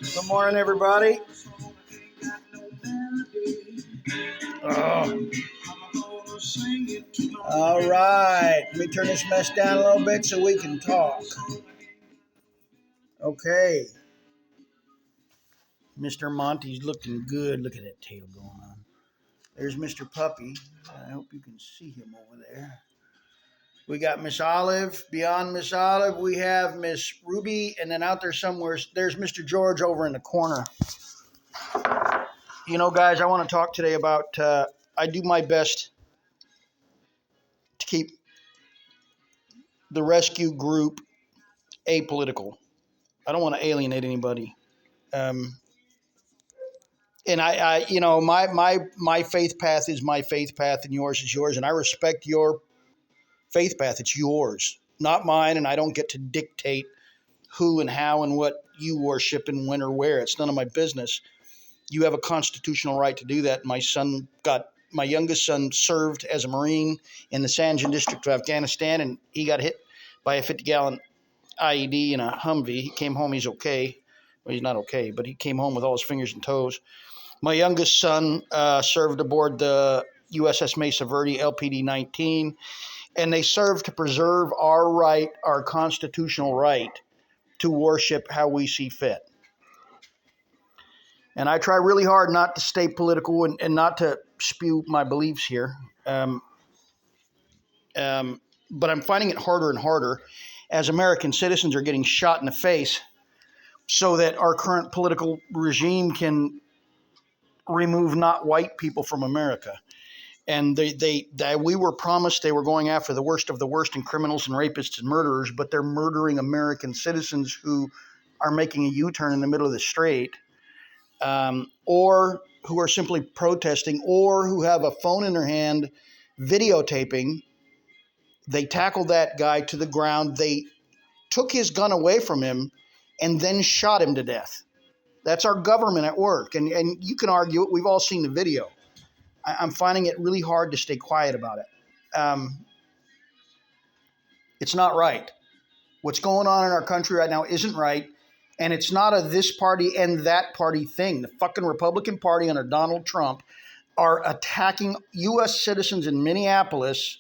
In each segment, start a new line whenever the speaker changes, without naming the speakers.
Good morning, everybody. Oh. All right. Let me turn this mess down a little bit so we can talk. Okay. Mr. Monte's looking good. Look at that tail going on. There's Mr. Puppy. I hope you can see him over there. We got Miss Olive. Beyond Miss Olive, we have Miss Ruby. And then out there somewhere, there's Mr. George over in the corner. You know, guys, I want to talk today about, I do my best to keep the rescue group apolitical. I don't want to alienate anybody. And I, you know, my faith path is my faith path and yours is yours. And I respect your faith path. It's yours, not mine. And I don't get to dictate who and how and what you worship and when or where. It's none of my business. You have a constitutional right to do that. My youngest son served as a Marine in the Sanjan district of Afghanistan, and he got hit by a 50-gallon IED in a Humvee. He came home, he's okay. Well, he's not okay, but he came home with all his fingers and toes. My youngest son served aboard the USS Mesa Verde LPD-19, and they served to preserve our right, our constitutional right, to worship how we see fit. And I try really hard not to stay political and not to spew my beliefs here. But I'm finding it harder and harder as American citizens are getting shot in the face so that our current political regime can remove not white people from America. And we were promised they were going after the worst of the worst and criminals and rapists and murderers, but they're murdering American citizens who are making a U-turn in the middle of the strait. Or who are simply protesting, or who have a phone in their hand videotaping. They tackled that guy to the ground. They took his gun away from him and then shot him to death. That's our government at work. And you can argue it. We've all seen the video. I'm finding it really hard to stay quiet about it. It's not right. What's going on in our country right now isn't right. And it's not a this party and that party thing. The fucking Republican Party under Donald Trump are attacking U.S. citizens in Minneapolis,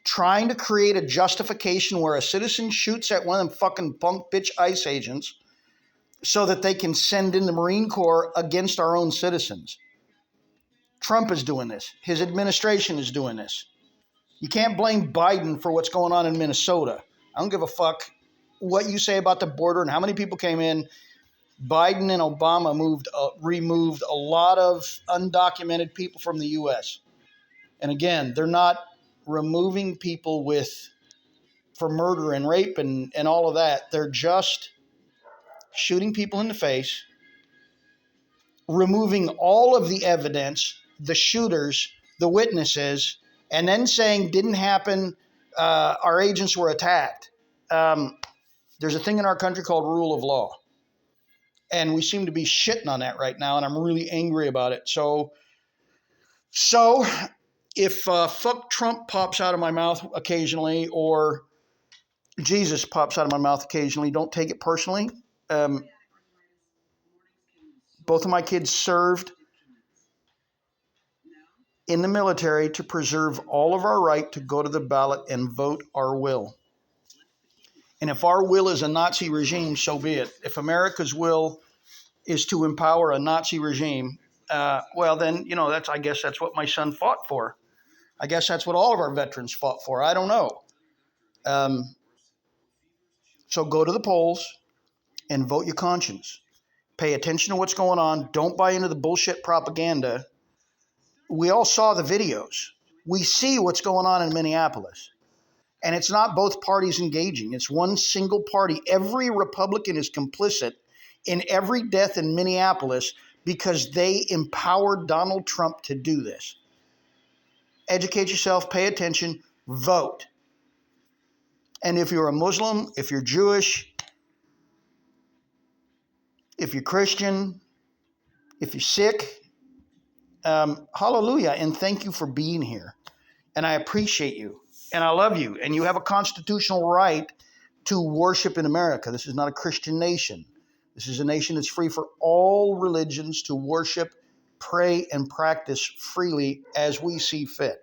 trying to create a justification where a citizen shoots at one of them fucking punk bitch ICE agents so that they can send in the Marine Corps against our own citizens. Trump is doing this. His administration is doing this. You can't blame Biden for what's going on in Minnesota. I don't give a fuck what you say about the border and how many people came in. Biden and Obama removed a lot of undocumented people from the U.S. And again, they're not removing people for murder and rape and all of that. They're just shooting people in the face, removing all of the evidence, the shooters, the witnesses, and then saying didn't happen, our agents were attacked. There's a thing in our country called rule of law. And we seem to be shitting on that right now, and I'm really angry about it. So if fuck Trump pops out of my mouth occasionally, or Jesus pops out of my mouth occasionally, don't take it personally. Both of my kids served in the military to preserve all of our right to go to the ballot and vote our will. And if our will is a Nazi regime, so be it. If America's will is to empower a Nazi regime, well then, you know, I guess that's what my son fought for. I guess that's what all of our veterans fought for. I don't know. So go to the polls and vote your conscience. Pay attention to what's going on. Don't buy into the bullshit propaganda. We all saw the videos. We see what's going on in Minneapolis. And it's not both parties engaging. It's one single party. Every Republican is complicit in every death in Minneapolis because they empowered Donald Trump to do this. Educate yourself, pay attention, vote. And if you're a Muslim, if you're Jewish, if you're Christian, if you're Sikh, hallelujah, and thank you for being here. And I appreciate you, and I love you, and you have a constitutional right to worship in America. This is not a Christian nation. This is a nation that's free for all religions to worship, pray, and practice freely as we see fit.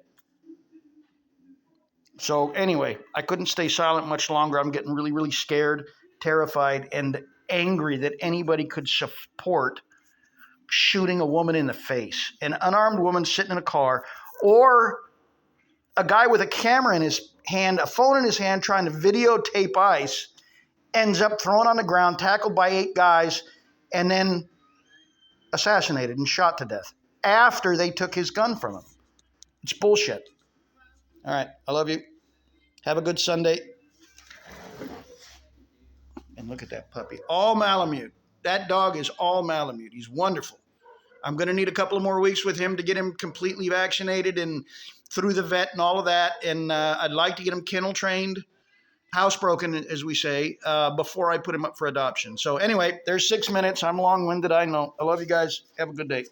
So anyway, I couldn't stay silent much longer. I'm getting really, really scared, terrified, and angry that anybody could support shooting a woman in the face, an unarmed woman sitting in a car, or a guy with a camera in his hand, a phone in his hand, trying to videotape ICE, ends up thrown on the ground, tackled by 8 guys, and then assassinated and shot to death after they took his gun from him. It's bullshit. All right, I love you. Have a good Sunday. And look at that puppy, all Malamute. That dog is all Malamute. He's wonderful. I'm going to need a couple of more weeks with him to get him completely vaccinated and through the vet and all of that. And I'd like to get him kennel trained, housebroken, as we say, before I put him up for adoption. So anyway, there's 6 minutes. I'm long-winded, I know. I love you guys. Have a good day.